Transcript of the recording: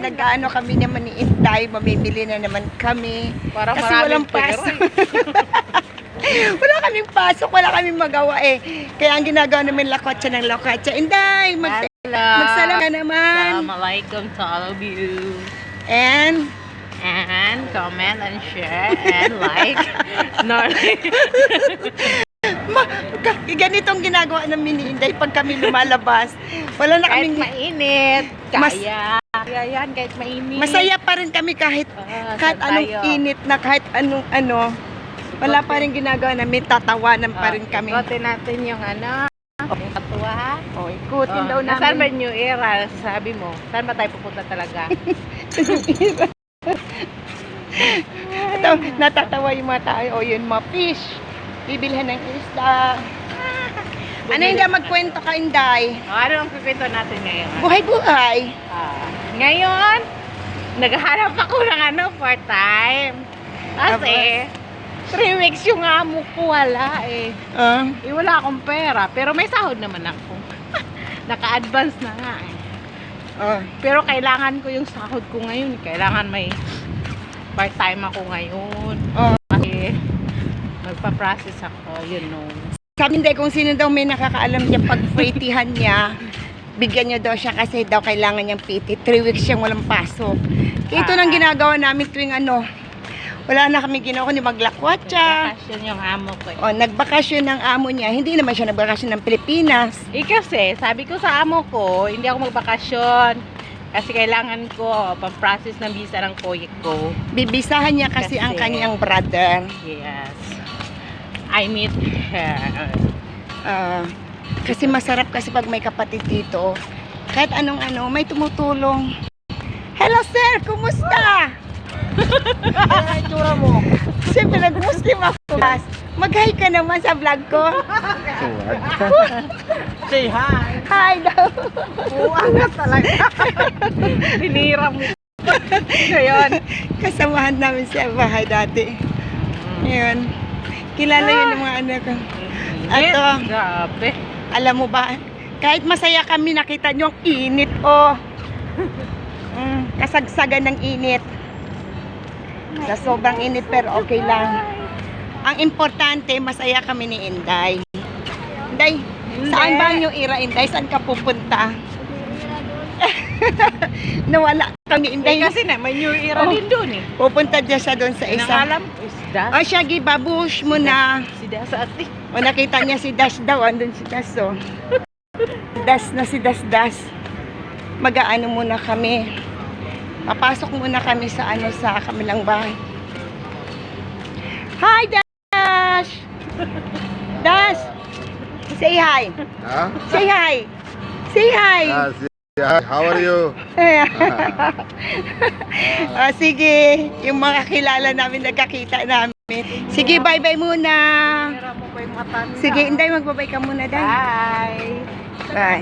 nag-ano kami naman ni Inday, mamimili na naman kami. Para Kasi maraming walang pera pasok. Wala kaming pasok, wala kaming magawa eh. Kaya ang ginagawa namin lakotsa ng lakotsa. Inday, magsalam ka naman. Assalamualaikum to all of you. And Comment and share and like. Ganitong ginagawa namin ni Inday pag kami lumalabas. Wala na Kahit kaming... mainit, kaya yan, kahit mainit. Masaya pa rin kami kahit anong init na, kahit anong ano. Wala pa rin ginagawa namin, tatawanan pa rin kami. Ikotin natin yung katuwa. O, ikutin daw Saan ba namin. New Era? Sabi mo, saan ba tayo pupunta talaga? Ito, natatawa yung mga tao. O, yun, mga fish. Bibilhan ng isda. Ano hindi magkwento ka, Inday? Ano ang pipito natin ngayon? Buhay-buhay. Ngayon, naghahanap ako ng part-time. Kasi, 3 weeks yung amo ko wala eh. Wala akong pera, pero may sahod naman ako. Naka-advance na nga eh. Pero kailangan ko yung sahod ko ngayon. Kailangan may part-time ako ngayon. Kasi magpa-process ako, you know. Sabi hindi kung sino daw may nakakaalam niya pag freetihan niya, bigyan niyo daw siya kasi daw kailangan niyang PT. 3 weeks siyang walang pasok. Ito nang ginagawa namin tuwing wala na kami ginawa kundi maglakwatsa. Nagbakasyon yung amo ko eh. Nagbakasyon ng amo niya. Hindi naman siya nagbakasyon ng Pilipinas. Kasi, sabi ko sa amo ko, hindi ako magbakasyon. Kasi kailangan ko pang-process ng visa ng kuya ko. Bibisahan niya kasi ang kanyang brother. Yes. I meet her. Kasi masarap kasi pag may kapatid dito. Kahit anong may tumutulong. Hello sir, kumusta? Ano itsura mo? Siyempre nag-Muslim ako. Mag-hi ka naman sa vlog ko. Say hi. Hi daw. Angat talaga. Pinira mo. Ngayon. Kasamahan namin sa bahay dati. Ngayon. Kilala yun ng mga anak ko. Ato. Grabe. Alam mo ba, kahit masaya kami, nakita nyo ang init, kasagsagan ng init. Sa sobrang init, pero okay lang. Ang importante, masaya kami ni Inday. Inday, saan ba yung Era, Inday? Saan ka pupunta? Nawala kami, Inday. Kasi na, may New Era din doon eh. Pupunta dyan siya doon sa isa. Nangalam, isda. Siya, gibabush mo na. Si Dasa ati. Nakita niya si Dash daw. Andun si Dash, si Das. Mag-aano muna kami. Papasok muna kami sa sa kamilang bahay. Hi, Dash! Dash! Say hi! Huh? Say hi! Say hi! How are you? Sige, yung mga kilala namin, nagkakita namin. Sige, bye-bye muna. Sige, Inday, magbabay ka muna, Day. Bye! Bye.